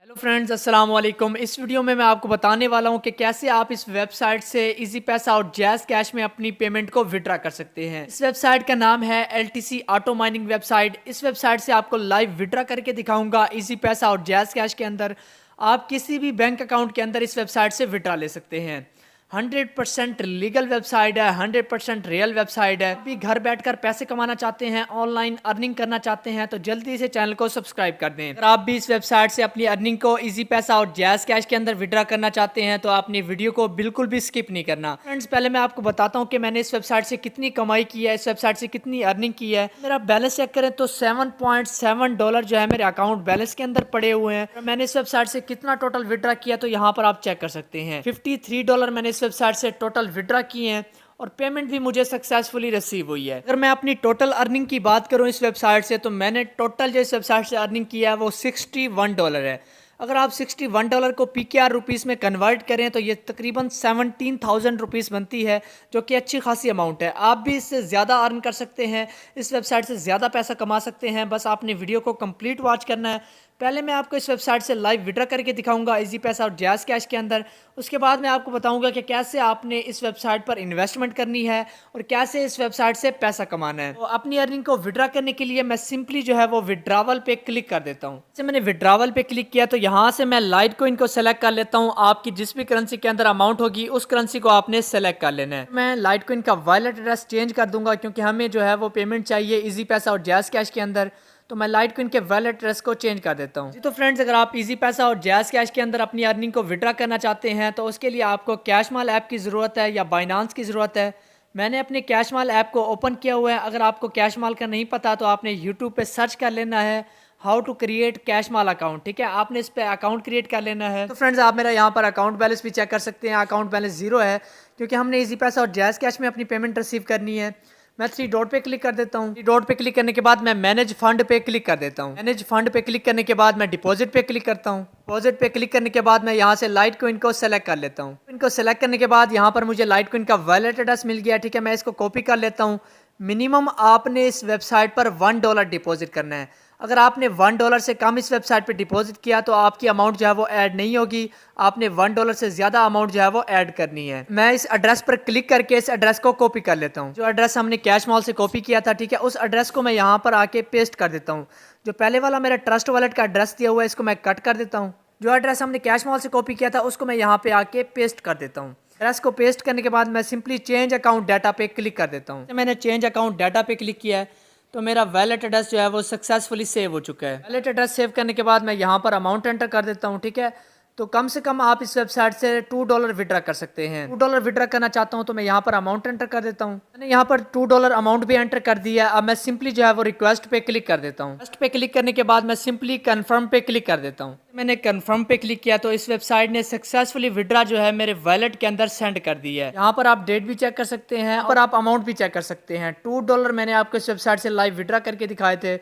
Hello friends, अस्सलाम वालेकुम। इस वीडियो में मैं आपको बताने वाला हूं कि कैसे आप इस वेबसाइट से इजी पैसा और जैज़ कैश में अपनी पेमेंट को विड्रा कर सकते हैं। इस वेबसाइट का नाम है LTC ऑटो माइनिंग वेबसाइट। इस वेबसाइट से आपको लाइव विड्रा करके दिखाऊंगा इजी पैसा और जैज़ कैश के अंदर। आप किसी भी बैंक अकाउंट के अंदर इस वेबसाइट से विड्रा ले सकते हैं। 100% लीगल वेबसाइट है, 100% रियल वेबसाइट है। भी घर बैठकर पैसे कमाना चाहते हैं, ऑनलाइन अर्निंग करना चाहते हैं तो जल्दी से चैनल को सब्सक्राइब कर दें। अगर आप भी इस वेबसाइट से अपनी अर्निंग को इजी पैसा और जैज़ कैश के अंदर विड्रा करना चाहते हैं तो आपने वीडियो को बिल्कुल भी स्किप नहीं करना। फ्रेंड्स, पहले मैं आपको बताता हूँ कि मैंने इस वेबसाइट से कितनी कमाई की है, इस वेबसाइट से कितनी अर्निंग की है। मेरा बैलेंस चेक करें तो $7.7 जो है मेरे अकाउंट बैलेंस के अंदर पड़े हुए हैं। मैंने इस वेबसाइट से कितना टोटल विड्रा किया तो यहाँ पर आप चेक कर सकते हैं। $53 मैंने इस वेबसाइट से टोटल विड्रा किए हैं और पेमेंट भी मुझे सक्सेसफुली रिसीव हुई है। अगर मैं अपनी टोटल अर्निंग की बात करूं इस वेबसाइट से तो मैंने टोटल जो इस वेबसाइट से अर्निंग किया है वो $61 है। अगर आप $61 को PKR रुपीज़ में कन्वर्ट करें तो ये तकरीबन 17,000 रुपीज़ बनती है, जो कि अच्छी खासी अमाउंट है। आप भी इससे ज़्यादा अर्न कर सकते हैं, इस वेबसाइट से ज़्यादा पैसा कमा सकते हैं। बस आपने वीडियो को कंप्लीट वॉच करना है। पहले मैं आपको इस वेबसाइट से लाइव विड्रा करके दिखाऊंगा इजी पैसा और जैज़ कैश के अंदर। उसके बाद मैं आपको बताऊंगा कि कैसे आपने इस वेबसाइट पर इन्वेस्टमेंट करनी है और कैसे इस वेबसाइट से पैसा कमाना है। तो अपनी अर्निंग को विड्रा करने के लिए मैं सिंपली जो है वो विड्रावल पे क्लिक कर देता हूँ। जैसे मैंने विड्रावल पे क्लिक किया तो यहाँ से मैं लाइट कोइन को सेलेक्ट कर लेता हूँ। आपकी जिस भी करेंसी के अंदर अमाउंट होगी उस करेंसी को आपने सेलेक्ट कर लेना है। मैं लाइट कोइन का वॉलेट एड्रेस चेंज कर दूंगा क्योंकि हमें जो है वो पेमेंट चाहिए इजी पैसा और जैज़ कैश के अंदर, तो मैं लाइट कोइन के वॉलेट एड्रेस को चेंज कर देता हूँ। जी तो फ्रेंड्स, अगर आप इजी पैसा और जैज़ कैश के अंदर अपनी अर्निंग को विड्रा करना चाहते हैं तो उसके लिए आपको कैशमाल ऐप की ज़रूरत है या बाइनांस की ज़रूरत है। मैंने अपने कैशमाल ऐप को ओपन किया हुआ है। अगर आपको कैशमाल का नहीं पता तो आपने यूट्यूब पे सर्च कर लेना है हाउ टू क्रिएट कैशमाल अकाउंट। ठीक है, आपने इस पर अकाउंट क्रिएट कर लेना है। तो फ्रेंड्स, आप मेरा यहाँ पर अकाउंट बैलेंस भी चेक कर सकते हैं। अकाउंट बैलेंस 0 है क्योंकि हमने इजी पैसा और जैज़ कैश में अपनी पेमेंट रिसीव करनी है। मैं 3 डॉट पे क्लिक कर देता हूँ। 3 डॉट पे क्लिक करने के बाद मैं मैनेज फंड पे क्लिक कर देता हूँ। मैनेज फंड पे क्लिक करने के बाद मैं डिपॉजिट पे क्लिक करता हूँ। डिपॉजिट पे क्लिक करने के बाद मैं यहाँ से लाइट कोइन को सेलेक्ट कर लेता हूँ। इनको सेलेक्ट करने के बाद यहाँ पर मुझे लाइट कोइन का वॉलेट एड्रेस मिल गया। ठीक है, मैं इसको कॉपी कर लेता हूँ। मिनिमम आपने इस वेबसाइट पर $1 डिपॉजिट करना है। अगर आपने $1 से कम इस वेबसाइट पे डिपॉजिट किया तो आपकी अमाउंट जो है वो ऐड नहीं होगी। आपने $1 से ज़्यादा अमाउंट जो है वो ऐड करनी है। मैं इस एड्रेस पर क्लिक करके इस एड्रेस को कॉपी कर लेता हूँ। जो एड्रेस हमने कैश मॉल से कॉपी किया था, ठीक है, उस एड्रेस को मैं यहाँ पर आके पेस्ट कर देता हूँ। जो पहले वाला मेरा ट्रस्ट वॉलेट का एड्रेस दिया हुआ है इसको मैं कट कर देता हूँ। जो एड्रेस हमने कैश मॉल से कॉपी किया था उसको मैं यहाँ पे आके पेस्ट कर देता हूँ। एड्रेस को पेस्ट करने के बाद मैं सिंपली चेंज अकाउंट डाटा पे क्लिक कर देता हूँ। मैंने चेंज अकाउंट डाटा पे क्लिक किया है तो मेरा वैलेट एड्रेस जो है वो सक्सेसफुली सेव हो चुका है। वैलेट एड्रेस सेव करने के बाद मैं यहाँ पर अमाउंट एंटर कर देता हूँ। ठीक है, तो कम से कम आप इस वेबसाइट से $2 विड्रा कर सकते हैं। $2 विड्रा करना चाहता हूँ तो मैं यहाँ पर अमाउंट एंटर कर देता हूँ। मैंने यहाँ पर $2 अमाउंट भी एंटर कर दिया। अब मैं सिंपली जो है वो रिक्वेस्ट पे क्लिक कर देता हूँ। रिक्वेस्ट पे क्लिक करने के बाद मैं सिंपली कन्फर्म पे क्लिक कर देता हूँ। मैंने कन्फर्म पे क्लिक किया तो इस वेबसाइट ने सक्सेसफुली विड्रा जो है मेरे वॉलेट के अंदर सेंड कर दी है। यहाँ पर आप डेट भी चेक कर सकते हैं और आप अमाउंट भी चेक कर सकते हैं। $2 मैंने आपको इस वेबसाइट से लाइव विड्रा करके दिखाए थे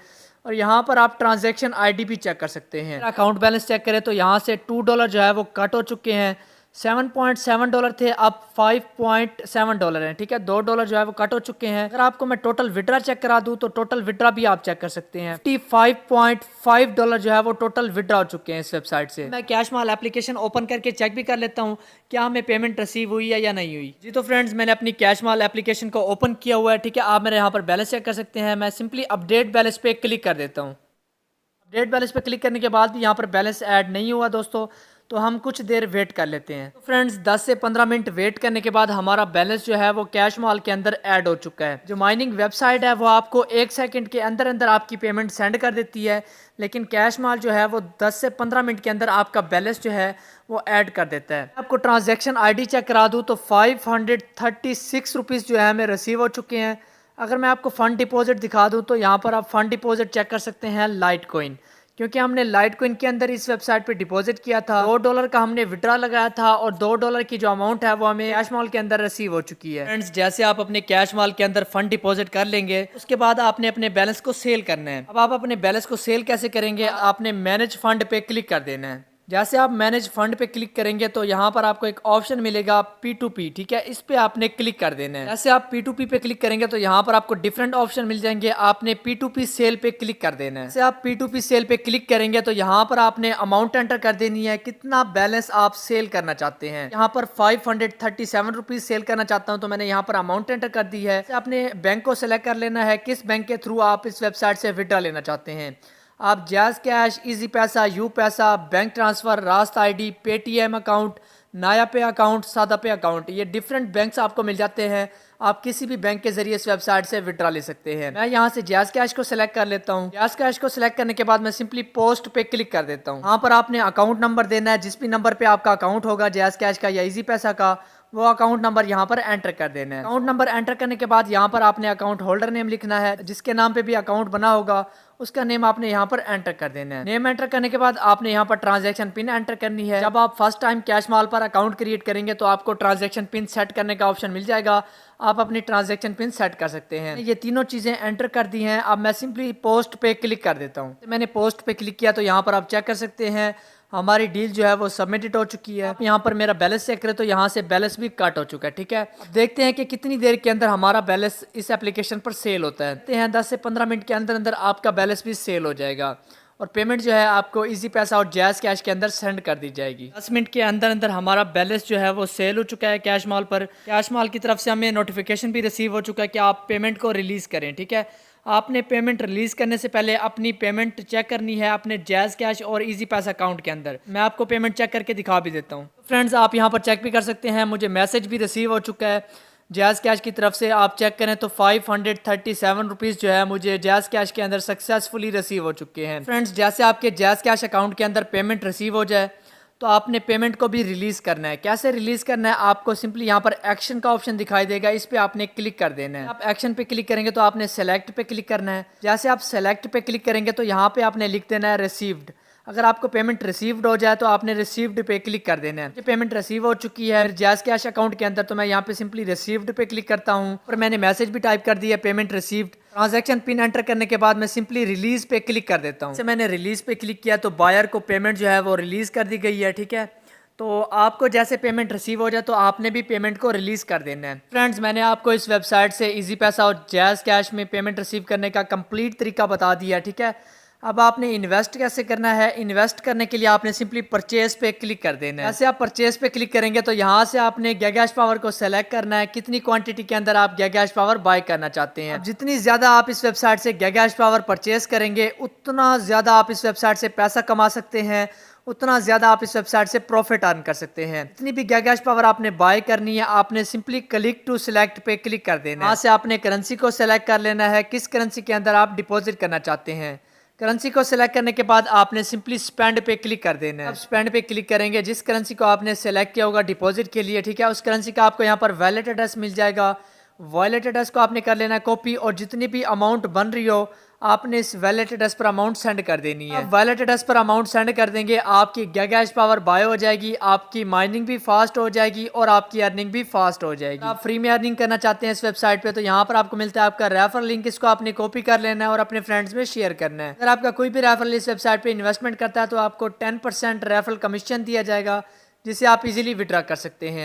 और यहाँ पर आप ट्रांजैक्शन आईडी भी चेक कर सकते हैं। अकाउंट बैलेंस चेक करें तो यहाँ से $2 जो है वो कट हो चुके हैं। $7.7 थे, अब $5.7 हैं। ठीक है, $2 जो है वो कट हो चुके हैं। अगर आपको मैं टोटल विड्रा चेक करा दूं तो टोटल विड्रा भी आप चेक कर सकते हैं। $55.5 जो है वो टोटल विड्रा हो चुके हैं इस वेबसाइट से। मैं कैशमाल एप्लीकेशन ओपन करके चेक भी कर लेता हूँ क्या हमें पेमेंट रिसीव हुई है या नहीं हुई। जी तो फ्रेंड्स, मैंने अपनी कैशमाल एप्लीकेशन को ओपन किया हुआ है। ठीक है, आप मेरे यहाँ पर बैलेंस चेक कर सकते हैं। मैं सिंपली अपडेट बैलेंस पे क्लिक कर देता हूँ। अपडेट बैलेंस पे क्लिक करने के बाद भी यहाँ पर बैलेंस ऐड नहीं हुआ दोस्तों, तो हम कुछ देर वेट कर लेते हैं। तो फ्रेंड्स, 10 से 15 मिनट वेट करने के बाद हमारा बैलेंस जो है वो कैश मॉल के अंदर ऐड हो चुका है। जो माइनिंग वेबसाइट है वो आपको 1 सेकंड के अंदर अंदर आपकी पेमेंट सेंड कर देती है, लेकिन कैश मॉल जो है वो 10 से 15 मिनट के अंदर आपका बैलेंस जो है वो ऐड कर देता है। आपको ट्रांजेक्शन ID चेक करा दूँ तो 536 रुपीज़ जो है हमें रिसीव हो चुके हैं। अगर मैं आपको फ़ंड डिपॉजिट दिखा दूं तो यहाँ पर आप फ़ंड डिपॉजिट चेक कर सकते हैं लाइट कोइन, क्योंकि हमने लाइट कोइन के अंदर इस वेबसाइट पे डिपॉजिट किया था। $2 का हमने विड्रा लगाया था और $2 की जो अमाउंट है वो हमें कैश मॉल के अंदर रिसीव हो चुकी है। फ्रेंड्स, जैसे आप अपने कैश मॉल के अंदर फंड डिपॉजिट कर लेंगे उसके बाद आपने अपने बैलेंस को सेल करना है। अब आप अपने बैलेंस को सेल कैसे करेंगे, आपने मैनेज फंड पे क्लिक कर देना है। जैसे आप मैनेज फंड पे क्लिक करेंगे तो यहाँ पर आपको एक ऑप्शन मिलेगा P2P, ठीक है, इस पे आपने क्लिक कर देना है। जैसे आप P2P पे क्लिक करेंगे तो यहाँ पर आपको डिफरेंट ऑप्शन मिल जाएंगे, आपने P2P सेल पे क्लिक कर देना है। जैसे आप P2P सेल पे क्लिक करेंगे तो यहाँ पर आपने अमाउंट एंटर कर देनी है, कितना बैलेंस आप सेल करना चाहते हैं। यहाँ पर 537 रुपीज सेल करना चाहता हूँ तो मैंने यहाँ पर अमाउंट एंटर कर दी है। आपने बैंक को सिलेक्ट कर लेना है, किस बैंक के थ्रू आप इस वेबसाइट से विड्रॉ लेना चाहते हैं। आप जैज़ कैश, इजी पैसा, यू पैसा, बैंक ट्रांसफ़र, रास्त आईडी, पेटीएम अकाउंट, नाया पे अकाउंट, सादा पे अकाउंट, ये डिफरेंट बैंक्स आपको मिल जाते हैं। आप किसी भी बैंक के जरिए इस वेबसाइट से विड्रॉ ले सकते हैं। मैं यहाँ से जैज़ कैश को सिलेक्ट कर लेता हूँ। जैज़ कैश को सिलेक्ट करने के बाद मैं सिंपली पोस्ट पे क्लिक कर देता हूँ। यहाँ पर आपने अकाउंट नंबर देना है, जिस भी नंबर पे आपका अकाउंट होगा जैज़ कैश का या इजी पैसा का, वो अकाउंट नंबर यहाँ पर एंटर कर देना है। अकाउंट नंबर एंटर करने के बाद यहाँ पर आपने अकाउंट होल्डर नेम लिखना है, जिसके नाम पे भी अकाउंट बना होगा उसका नेम आपने यहाँ पर एंटर कर देना है। नेम एंटर करने के बाद आपने यहाँ पर ट्रांजैक्शन पिन एंटर करनी है। जब आप फर्स्ट टाइम कैश माल पर अकाउंट क्रिएट करेंगे तो आपको ट्रांजैक्शन पिन सेट करने का ऑप्शन मिल जाएगा, आप अपनी ट्रांजैक्शन पिन सेट कर सकते हैं। ये तीनों चीजें एंटर कर दी हैं। अब मैं सिंपली पोस्ट पे क्लिक कर देता हूँ। मैंने पोस्ट पे क्लिक किया तो यहाँ पर आप चेक कर सकते हैं हमारी डील जो है वो सबमिटेड हो चुकी है। यहाँ पर मेरा बैलेंस चेक करें तो यहाँ से बैलेंस भी कट हो चुका है, ठीक है। अब देखते हैं कि कितनी देर के अंदर हमारा बैलेंस इस एप्लीकेशन पर सेल होता है। देखते हैं 10 से 15 मिनट के अंदर अंदर आपका बैलेंस भी सेल हो जाएगा और पेमेंट जो है आपको इजी पैसा और जैज़ कैश के अंदर सेंड कर दी जाएगी। 10 मिनट के अंदर अंदर हमारा बैलेंस जो है वो सेल हो चुका है कैश माल पर। कैश माल की तरफ से हमें नोटिफिकेशन भी रिसीव हो चुका है कि आप पेमेंट को रिलीज़ करें, ठीक है। आपने पेमेंट रिलीज करने से पहले अपनी पेमेंट चेक करनी है अपने जैज़ कैश और इजी पैसा अकाउंट के अंदर। मैं आपको पेमेंट चेक करके दिखा भी देता हूँ। फ्रेंड्स, आप यहाँ पर चेक भी कर सकते हैं, मुझे मैसेज भी रिसीव हो चुका है जैज़ कैश की तरफ से। आप चेक करें तो 537 रुपीज़ जो है मुझे जैज़ कैश के अंदर सक्सेसफुली रिसीव हो चुके हैं। फ्रेंड्स, जैसे आपके जैज़ कैश अकाउंट के अंदर पेमेंट रिसीव हो जाए तो आपने पेमेंट को भी रिलीज करना है। कैसे रिलीज करना है, आपको सिंपली यहाँ पर एक्शन का ऑप्शन दिखाई देगा, इस पे आपने क्लिक कर देना है। आप एक्शन पे क्लिक करेंगे तो आपने सेलेक्ट पे क्लिक करना है। जैसे आप सेलेक्ट पे क्लिक करेंगे तो यहाँ पे आपने लिख देना है रिसीव्ड। अगर आपको पेमेंट रिसीव्ड हो जाए तो आपने रिसीव्ड पे क्लिक कर देना है। पेमेंट रिसीव हो चुकी है जैज़ कैश अकाउंट के अंदर तो मैं यहाँ पे सिंपली रिसीव्ड पे क्लिक करता हूँ और मैंने मैसेज भी टाइप कर दिया payment received. Transaction pin enter करने के बाद मैं सिंपली रिलीज पे क्लिक कर देता हूँ। मैंने रिलीज पे क्लिक किया तो बायर को पेमेंट जो है वो रिलीज कर दी गई है, ठीक है। तो आपको जैसे पेमेंट रिसीव हो जाए तो आपने भी पेमेंट को रिलीज कर देना है। फ्रेंड्स, मैंने आपको इस वेबसाइट से इजी पैसा और जैज़ कैश में पेमेंट रिसीव करने का कंप्लीट तरीका बता दिया, ठीक है। अब आपने इन्वेस्ट कैसे करना है, इन्वेस्ट करने के लिए आपने सिंपली परचेज पे क्लिक कर देना है। ऐसे आप परचेज पे क्लिक करेंगे तो यहाँ से आपने गैगैश पावर को सेलेक्ट करना है, कितनी क्वांटिटी के अंदर आप गैगैश पावर बाय करना चाहते हैं। जितनी ज्यादा आप इस वेबसाइट से गैगैश पावर परचेज करेंगे उतना ज्यादा आप इस वेबसाइट से पैसा कमा सकते हैं, उतना ज्यादा आप इस वेबसाइट से प्रॉफिट अर्न कर सकते हैं। जितनी भी गैगैश पावर आपने बाय करनी है आपने सिंपली क्लिक टू सिलेक्ट पे क्लिक कर देना है। यहाँ से आपने करेंसी को सिलेक्ट कर लेना है, किस करेंसी के अंदर आप डिपॉजिट करना चाहते हैं। करेंसी को सिलेक्ट करने के बाद आपने सिंपली स्पेंड पे क्लिक कर देना है। अब स्पेंड पे क्लिक करेंगे, जिस करेंसी को आपने सेलेक्ट किया होगा डिपॉजिट के लिए, ठीक है, उस करेंसी का आपको यहाँ पर वैलेट एड्रेस मिल जाएगा। वॉलेट एड्रेस को आपने कर लेना है कॉपी और जितनी भी अमाउंट बन रही हो आपने इस वैलेट एड्रेस पर अमाउंट सेंड कर देनी है। वैलेट एड्रेस पर अमाउंट सेंड कर देंगे, आपकी गैगैश पावर बाय हो जाएगी, आपकी माइनिंग भी फास्ट हो जाएगी और आपकी अर्निंग भी फास्ट हो जाएगी। आप फ्री में अर्निंग करना चाहते हैं इस वेबसाइट पे तो यहाँ पर आपको मिलता है आपका रेफर लिंक, इसको आपने कॉपी कर लेना है और अपने फ्रेंड्स में शेयर करना है। अगर आपका कोई भी रेफरल इस वेबसाइट पे इन्वेस्टमेंट करता है तो आपको 10% रेफरल कमीशन दिया जाएगा, जिसे आप इजीली विड्रॉ कर सकते हैं।